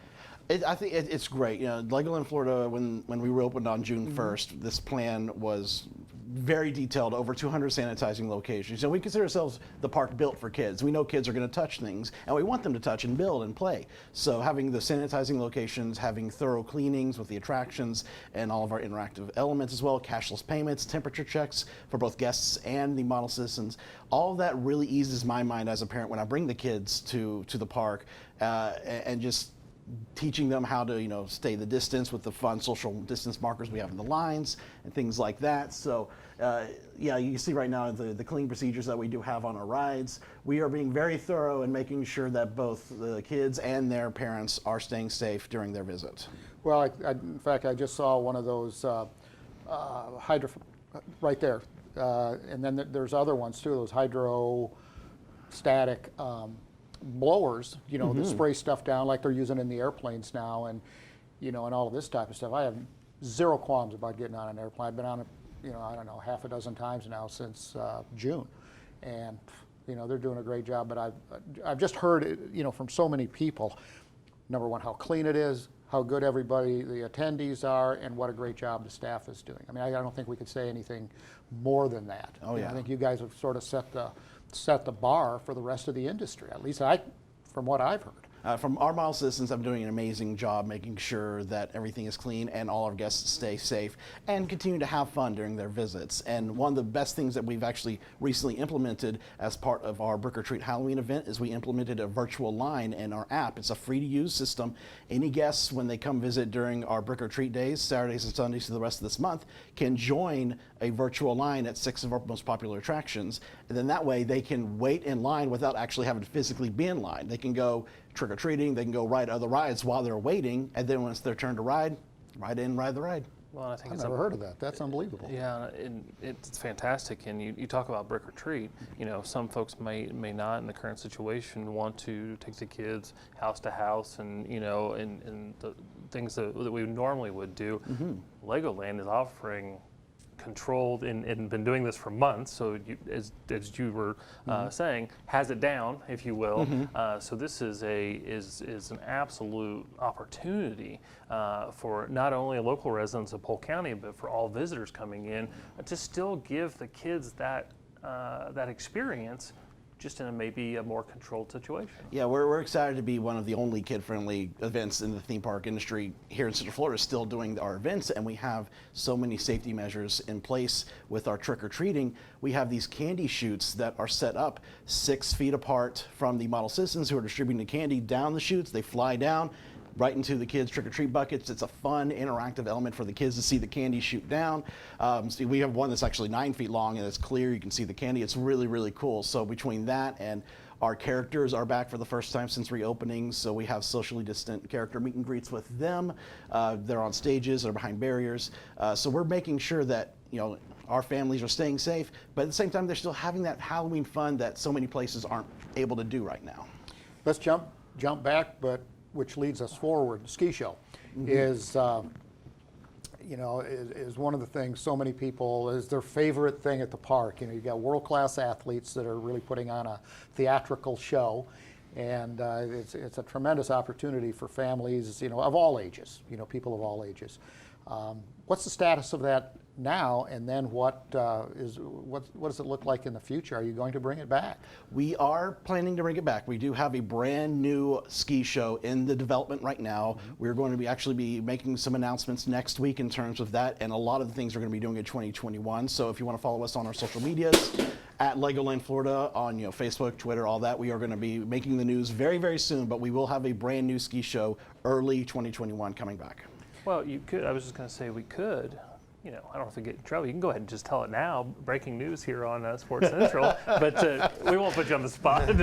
I think it's great. You know, LEGOLAND Florida, when we reopened on June 1st, this plan was very detailed, over 200 sanitizing locations. So we consider ourselves the park built for kids. We know kids are going to touch things, and we want them to touch and build and play. So having the sanitizing locations, having thorough cleanings with the attractions and all of our interactive elements as well, cashless payments, temperature checks for both guests and the model citizens, all of that really eases my mind as a parent when I bring the kids to the park, and just teaching them how to, you know, stay the distance with the fun social distance markers we have in the lines and things like that. So yeah, you see right now the cleaning procedures that we do have on our rides. We are being very thorough in making sure that both the kids and their parents are staying safe during their visit. Well, in fact, I just saw one of those right there, and then there's other ones too. Those hydrostatic blowers, you know, that spray stuff down like they're using in the airplanes now, and you know, and all of this type of stuff. I have zero qualms about getting on an airplane. I've been on it, you know, I don't know, half a dozen times now since June, and you know, they're doing a great job. But I've just heard, you know, from so many people, number one, how clean it is, how good everybody, the attendees are, and what a great job the staff is doing. I mean, I don't think we could say anything more than that. Oh, yeah. I think you guys have sort of set the bar for the rest of the industry, at least from what I've heard. From our model citizens, I'm doing an amazing job making sure that everything is clean and all our guests stay safe and continue to have fun during their visits. And one of the best things that we've actually recently implemented as part of our Brick or Treat Halloween event is we implemented a virtual line in our app. It's a free-to-use system. Any guests, when they come visit during our Brick or Treat days, Saturdays and Sundays for the rest of this month, can join a virtual line at 6 of our most popular attractions. And then that way they can wait in line without actually having to physically be in line. They can go trick-or-treating, they can go ride other rides while they're waiting, and then when it's their turn to ride the ride. Well, I think I've never heard of that. That's unbelievable. Yeah, and it's fantastic. And you talk about Brick or Treat. You know, some folks may not in the current situation want to take the kids house to house, and you know, and the things that we normally would do. LEGOLAND is offering controlled and been doing this for months, so as you were saying, has it down, if you will. So this is an absolute opportunity for not only local residents of Polk County, but for all visitors coming in to still give the kids that experience, just in maybe a more controlled situation. Yeah, we're excited to be one of the only kid-friendly events in the theme park industry here in Central Florida, still doing our events, and we have so many safety measures in place with our trick-or-treating. We have these candy chutes that are set up 6 feet apart from the model citizens who are distributing the candy down the chutes. They fly down right into the kids' trick-or-treat buckets. It's a fun, interactive element for the kids to see the candy shoot down. So we have one that's actually 9 feet long and it's clear. You can see the candy. It's really, really cool. So between that and our characters are back for the first time since reopening, so we have socially distant character meet and greets with them. They're on stages, they're behind barriers. So we're making sure that, you know, our families are staying safe, but at the same time, they're still having that Halloween fun that so many places aren't able to do right now. Let's jump back, but which leads us forward. Ski show is, you know, is one of the things so many people is their favorite thing at the park. You know, you got world-class athletes that are really putting on a theatrical show, and it's a tremendous opportunity for families, you know, of all ages. You know, people of all ages. What's the status of that now, and then what does it look like in the future? Are you going to bring it back? We are planning to bring it back. We do have a brand new ski show in the development right now. We're going to actually be making some announcements next week in terms of that, and a lot of the things we're going to be doing in 2021. So if you want to follow us on our social medias, at LEGOLAND Florida on Facebook, Twitter, all that, we are going to be making the news very, very soon, but we will have a brand new ski show early 2021 coming back. Well, you could. I was just going to say we could you know, I don't know if we get in trouble. You can go ahead and just tell it now. Breaking news here on Sports Central, but we won't put you on the spot. And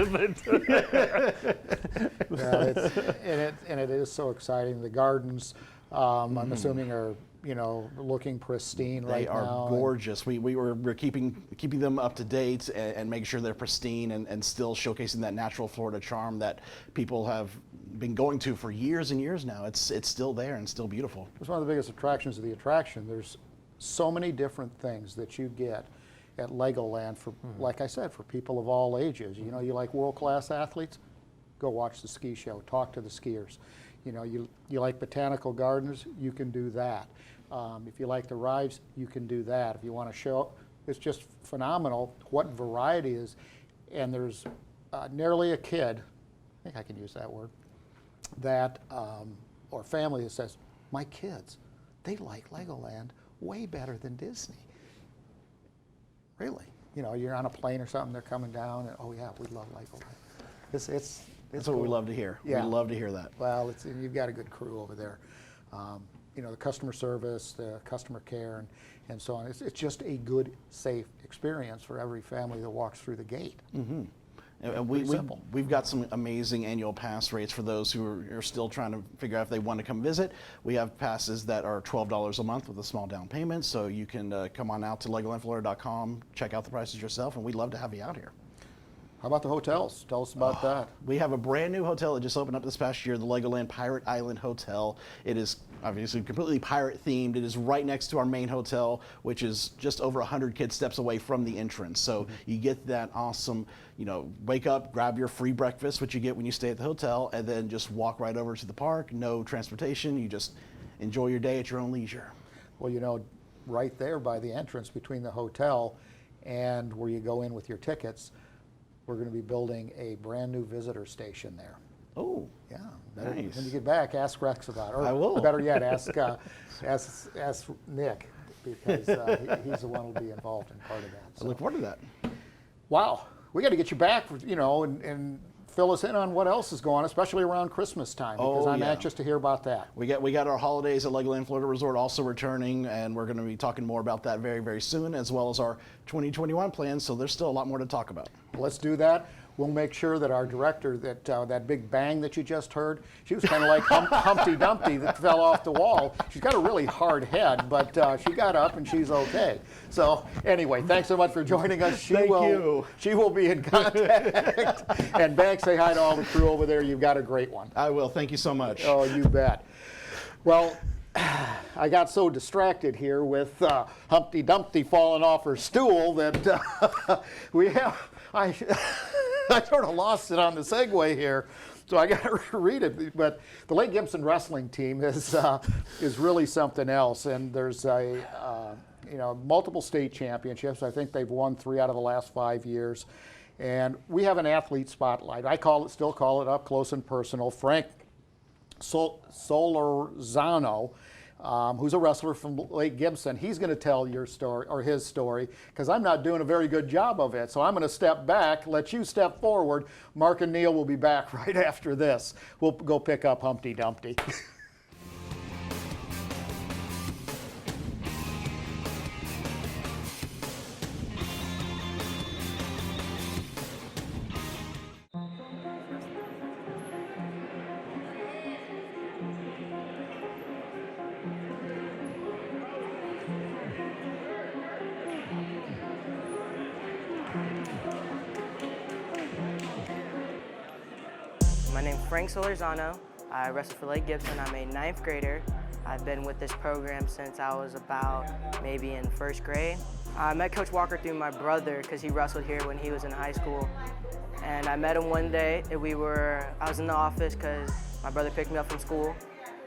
it is so exciting. The gardens, I'm assuming, are, you know, looking pristine right now. They are gorgeous. We're keeping them up to date and making sure they're pristine and still showcasing that natural Florida charm that people have been going to for years and years now. It's still there and still beautiful. It's one of the biggest attractions of the attraction. There's so many different things that you get at LEGOLAND for, like I said, for people of all ages. You know, you like world-class athletes? Go watch the ski show, talk to the skiers. You know, you like botanical gardens? You can do that. If you like the rides, you can do that. If you want to show, it's just phenomenal what variety is. And there's nearly a kid, I think I can use that word, that, or family that says, my kids, they like LEGOLAND way better than Disney. Really. You know, you're on a plane or something, they're coming down, and oh yeah, we love LEGOLAND. It's That's what we love to hear. Yeah. We love to hear that. Well, you've got a good crew over there. You know, the customer service, the customer care, and so on. It's just a good, safe experience for every family that walks through the gate. Mm-hmm. And we've got some amazing annual pass rates for those who are still trying to figure out if they want to come visit. We have passes that are $12 a month with a small down payment, so you can come on out to LegolandFlorida.com, check out the prices yourself, and we'd love to have you out here. How about the hotels? Tell us about that. We have a brand new hotel that just opened up this past year, the LEGOLAND Pirate Island Hotel. It is obviously completely pirate themed. It is right next to our main hotel, which is just over 100 kid steps away from the entrance. So you get that awesome, you know, wake up, grab your free breakfast, which you get when you stay at the hotel, and then just walk right over to the park. No transportation. You just enjoy your day at your own leisure. Well, you know, right there by the entrance between the hotel and where you go in with your tickets, we're going to be building a brand new visitor station there. Oh, yeah. nice. When you get back, ask Rex about it. Or I will. Better yet, ask Nick, because he's the one who'll be involved in part of that. I look forward to that. Wow, we got to get you back, you know, and fill us in on what else is going on, especially around Christmas time, because I'm anxious to hear about that. We got our holidays at LEGOLAND Florida Resort also returning, and we're going to be talking more about that very, very soon, as well as our 2021 plans. So there's still a lot more to talk about. Let's do that. We'll make sure that our director, that big bang that you just heard, she was kind of like Humpty Dumpty that fell off the wall. She's got a really hard head, but she got up and she's okay. So anyway, thanks so much for joining us. She will be in contact. And Bang, say hi to all the crew over there. You've got a great one. I will. Thank you so much. Oh, you bet. Well, I got so distracted here with Humpty Dumpty falling off her stool that I sort of lost it on the segue here, so I got to read it. But the Lake Gibson wrestling team is really something else, and there's you know, multiple state championships. I think they've won 3 out of the last 5 years, and we have an athlete spotlight. I still call it up close and personal. Frank Solorzano, who's a wrestler from Lake Gibson. He's going to tell your story, or his story, because I'm not doing a very good job of it. So I'm going to step back, let you step forward. Mark and Neal will be back right after this. We'll go pick up Humpty Dumpty. My name's Frank Solorzano. I wrestle for Lake Gibson. I'm a 9th grader. I've been with this program since I was about maybe in 1st grade. I met Coach Walker through my brother because he wrestled here when he was in high school. And I met him one day. I was in the office because my brother picked me up from school.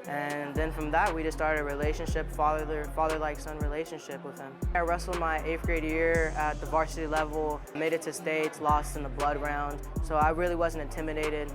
And then from that, we just started a relationship, father-like son relationship with him. I wrestled my 8th grade year at the varsity level, made it to states, lost in the blood round. So I really wasn't intimidated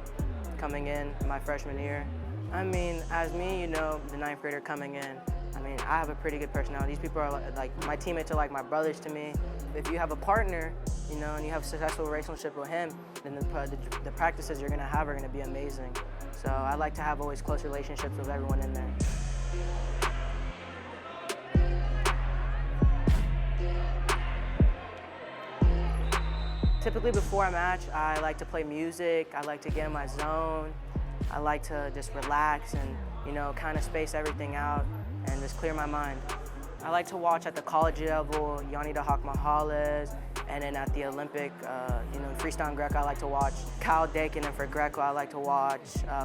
coming in my freshman year. I mean, as me, you know, the 9th grader coming in, I mean, I have a pretty good personality. These people are like my teammates are like my brothers to me. If you have a partner, you know, and you have a successful relationship with him, then the practices you're gonna have are gonna be amazing. So I like to have always close relationships with everyone in there. Typically before a match, I like to play music, I like to get in my zone, I like to just relax and, you know, kind of space everything out and just clear my mind. I like to watch at the college level, Yanni Mahales, and then at the Olympic, you know, freestyle and Greco, I like to watch Kyle Dakin, and for Greco, I like to watch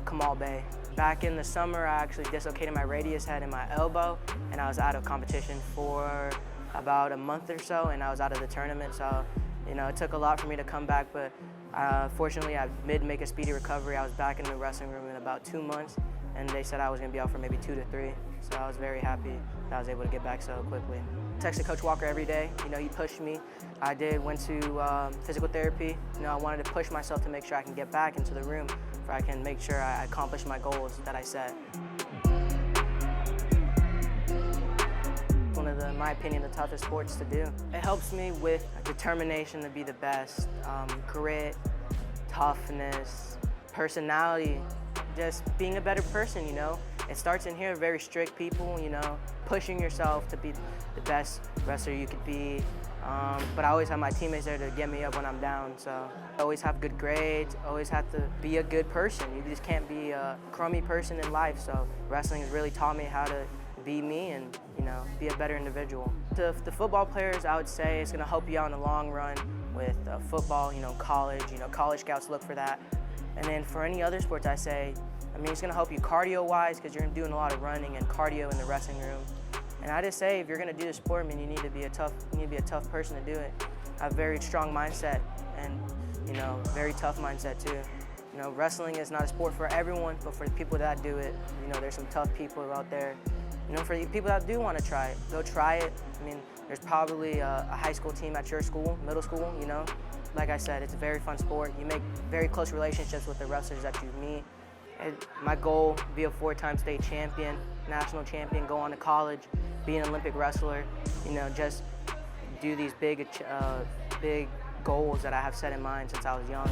Kamal Bey. Back in the summer, I actually dislocated my radius head in my elbow, and I was out of competition for about a month or so, and I was out of the tournament, so, you know, it took a lot for me to come back, but fortunately, I did make a speedy recovery. I was back in the wrestling room in about 2 months, and they said I was gonna be out for maybe 2 to 3, so I was very happy that I was able to get back so quickly. Texted Coach Walker every day. You know, he pushed me. Went to physical therapy. You know, I wanted to push myself to make sure I can get back into the room, where I can make sure I accomplish my goals that I set. One of in my opinion, the toughest sports to do. It helps me with determination to be the best, grit, toughness, personality, just being a better person, you know. It starts in here, very strict people, you know, pushing yourself to be the best wrestler you could be. But I always have my teammates there to get me up when I'm down, so I always have good grades, always have to be a good person. You just can't be a crummy person in life, so wrestling has really taught me how to be me and, you know, be a better individual. To the football players, I would say it's gonna help you out in the long run with football, you know, college scouts look for that. And then for any other sports, I say, I mean, it's gonna help you cardio-wise because you're doing a lot of running and cardio in the wrestling room. And I just say, if you're gonna do the sport, I mean, you need to be a tough person to do it. I have a very strong mindset and, you know, very tough mindset too. You know, wrestling is not a sport for everyone, but for the people that do it, you know, there's some tough people out there. You know, for the people that do want to try it, go try it. I mean, there's probably a high school team at your school, middle school, you know. Like I said, it's a very fun sport. You make very close relationships with the wrestlers that you meet. And my goal, be a 4-time state champion, national champion, go on to college, be an Olympic wrestler, you know, just do these big goals that I have set in mind since I was young.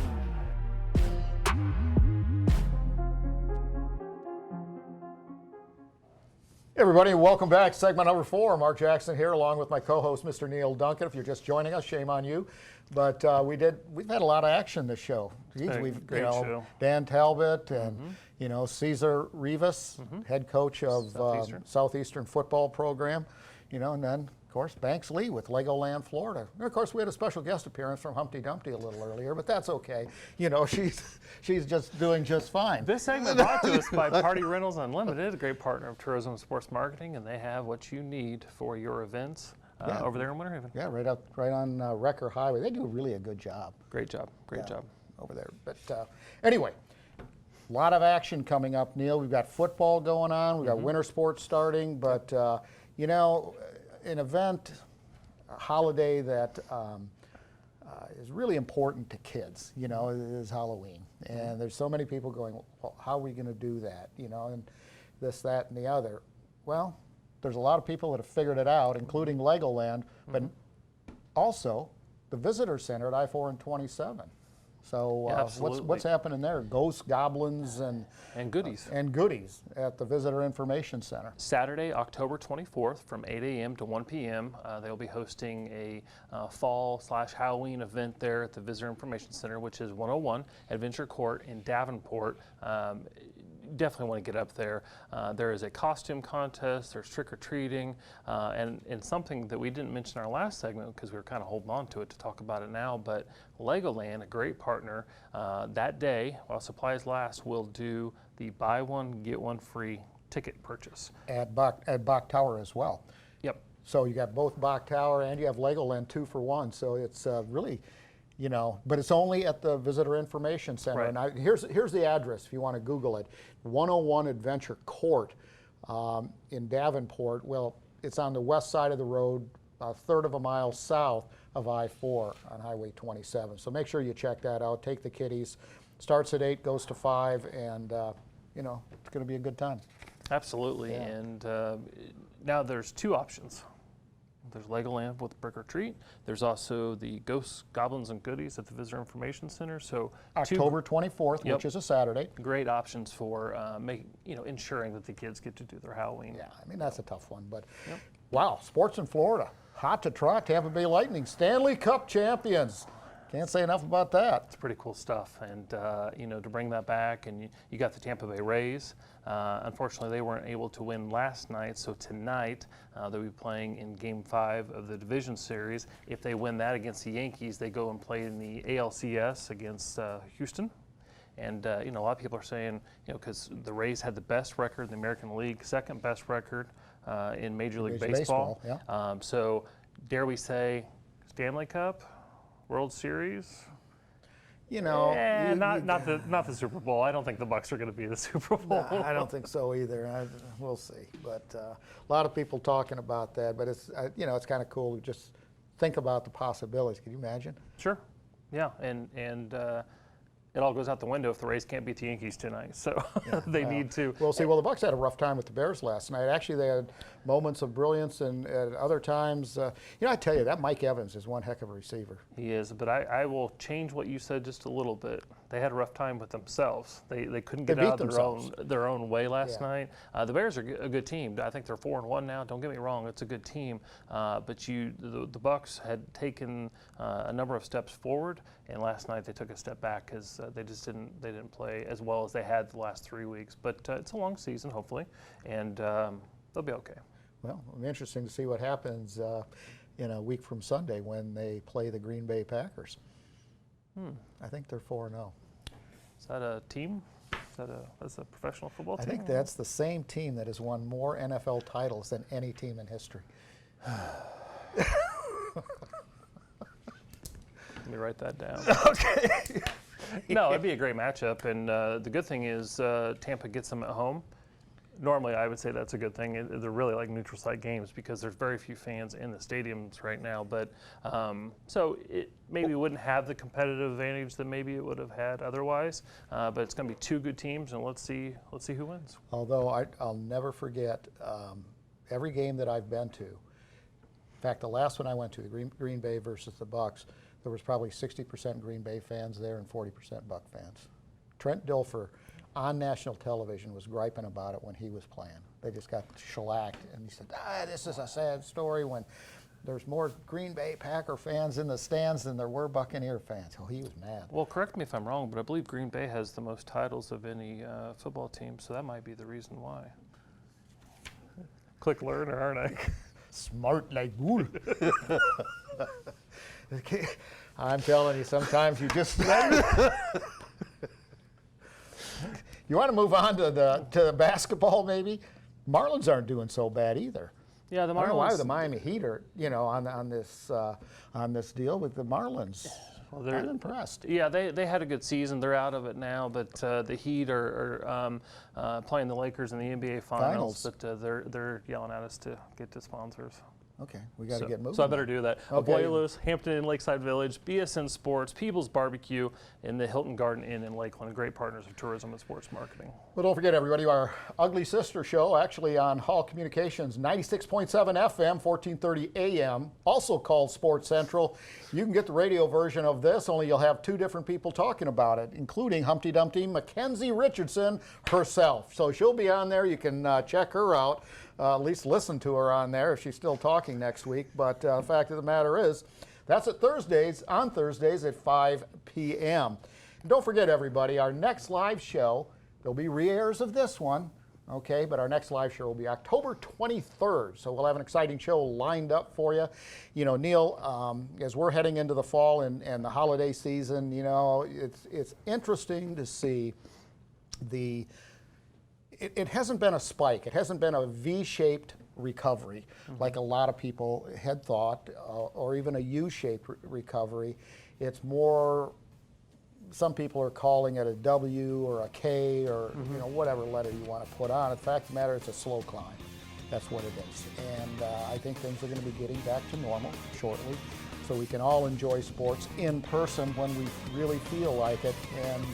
Hey everybody, welcome back. Segment number 4. Mark Jackson here, along with my co-host, Mr. Neal Duncan. If you're just joining us, shame on you. But we've had a lot of action this show. Jeez, Great show. Dan Talbot and you know, Cesar Rivas, head coach of Southeastern football program. You know, and then of course Banks Lee with LEGOLAND, Florida. And of course, we had a special guest appearance from Humpty Dumpty a little earlier, but that's okay. You know, she's just doing just fine. This segment brought to us by Party Rentals Unlimited, a great partner of Tourism and Sports Marketing, and they have what you need for your events over there in Winter Haven. Yeah, right on Wrecker Highway. They do really a good job. Great job over there. But anyway, a lot of action coming up, Neal. We've got football going on. We've got winter sports starting, but you know, an event, a holiday that is really important to kids, you know, is Halloween. And there's so many people going, well, how are we going to do that? You know, and this, that, and the other. Well, there's a lot of people that have figured it out, including LEGOLAND, but also the visitor center at I-4 and 27. So what's happening there? Ghosts, goblins, and goodies. And goodies at the Visitor Information Center. Saturday, October 24th from 8 a.m. to 1 p.m. They'll be hosting a fall/Halloween event there at the Visitor Information Center, which is 101 Adventure Court in Davenport. Definitely want to get up there. There is a costume contest, there's trick-or-treating, and something that we didn't mention in our last segment because we were kind of holding on to it to talk about it now, but LEGOLAND, a great partner, that day, while supplies last, will do the buy one, get one free ticket purchase. At Bach Tower as well. Yep. So you got both Bach Tower and you have LEGOLAND 2 for 1, so it's really, you know, but it's only at the Visitor Information Center. Right. And here's the address if you want to Google it. 101 Adventure Court in Davenport. Well, it's on the west side of the road, a third of a mile south of I-4 on Highway 27. So make sure you check that out. Take the kiddies. Starts at 8, goes to 5, and you know, it's going to be a good time. Absolutely. Yeah. And now there's 2 options. There's LEGOLAND with Brick or Treat. There's also the Ghosts, Goblins, and Goodies at the Visitor Information Center. So October 24th, which is a Saturday. Great options for ensuring that the kids get to do their Halloween. Yeah, I mean, that's a tough one. But wow, sports in Florida. Hot to trot. Tampa Bay Lightning, Stanley Cup champions. Can't say enough about that. It's pretty cool stuff, and to bring that back, and you got the Tampa Bay Rays. Unfortunately, they weren't able to win last night, so tonight they'll be playing in Game 5 of the Division Series. If they win that against the Yankees, they go and play in the ALCS against Houston. And a lot of people are saying, because the Rays had the best record in the American League, second best record in Major League Baseball. Yeah. So dare we say Stanley Cup? World Series? Not the Super Bowl. I don't think the Bucks are going to be the Super Bowl. No, I don't think so either. We'll see. But a lot of people talking about that. But it's it's kind of cool to just think about the possibilities. Can you imagine? Sure. Yeah, and it all goes out the window if the Rays can't beat the Yankees tonight. So they need to. We'll see. Well, the Bucks had a rough time with the Bears last night. Actually, they had moments of brilliance, and at other times, I tell you, that Mike Evans is one heck of a receiver. He is, but I will change what you said just a little bit. They had a rough time with themselves. They couldn't get out of their own way last night. The Bears are a good team. I think they're 4-1 now. Don't get me wrong, it's a good team. But the Bucks had taken a number of steps forward, and last night they took a step back because they didn't play as well as they had the last 3 weeks. But it's a long season, hopefully, and they'll be okay. Well, it'll be interesting to see what happens in a week from Sunday when they play the Green Bay Packers. I think they're 4-0. Is that a team? That's a professional football team? I think that's the same team that has won more NFL titles than any team in history. Let me write that down. Okay. No, it'd be a great matchup, and the good thing is Tampa gets them at home. Normally, I would say that's a good thing. They're really like neutral site games because there's very few fans in the stadiums right now. But so it maybe wouldn't have the competitive advantage that maybe it would have had otherwise. But it's going to be two good teams, and let's see who wins. Although I'll never forget every game that I've been to. In fact, the last one I went to, the Green Bay versus the Bucks, there was probably 60% Green Bay fans there and 40% Buck fans. Trent Dilfer on national television was griping about it when he was playing. They just got shellacked, and he said, this is a sad story when there's more Green Bay Packer fans in the stands than there were Buccaneer fans. Oh, he was mad. Well, correct me if I'm wrong, but I believe Green Bay has the most titles of any football team, so that might be the reason why. Quick learner, aren't I? Smart like wool. I'm telling you, sometimes you just... You want to move on to the basketball, maybe? Marlins aren't doing so bad either. Yeah, the Marlins. I don't know why the Miami Heat are, on this deal with the Marlins. Well, I'm impressed. Yeah, they had a good season. They're out of it now, but the Heat are playing the Lakers in the NBA Finals. But they're yelling at us to get to sponsors. Okay, we got to get moving. So I better do that. Okay. Abuelos, Hampton Inn, Lakeside Village, BSN Sports, People's Barbecue, and the Hilton Garden Inn in Lakeland. Great partners of tourism and sports marketing. Well, don't forget, everybody, our Ugly Sister show, actually on Hall Communications, 96.7 FM, 1430 AM, also called Sports Central. You can get the radio version of this, only you'll have two different people talking about it, including Humpty Dumpty, Mackenzie Richardson herself. So she'll be on there. You can check her out. At least listen to her on there if she's still talking next week. But the fact of the matter is, that's on Thursdays at 5 p.m. And don't forget, everybody, our next live show, there'll be re-airs of this one, okay, but our next live show will be October 23rd. So we'll have an exciting show lined up for you. Neal, as we're heading into the fall and the holiday season, it's interesting to see it hasn't been a spike. It hasn't been a V-shaped recovery like a lot of people had thought, or even a U-shaped recovery. It's more, some people are calling it a W or a K or whatever letter you want to put on it. The fact of the matter, it's a slow climb. That's what it is. And I think things are going to be getting back to normal shortly, so we can all enjoy sports in person when we really feel like it. And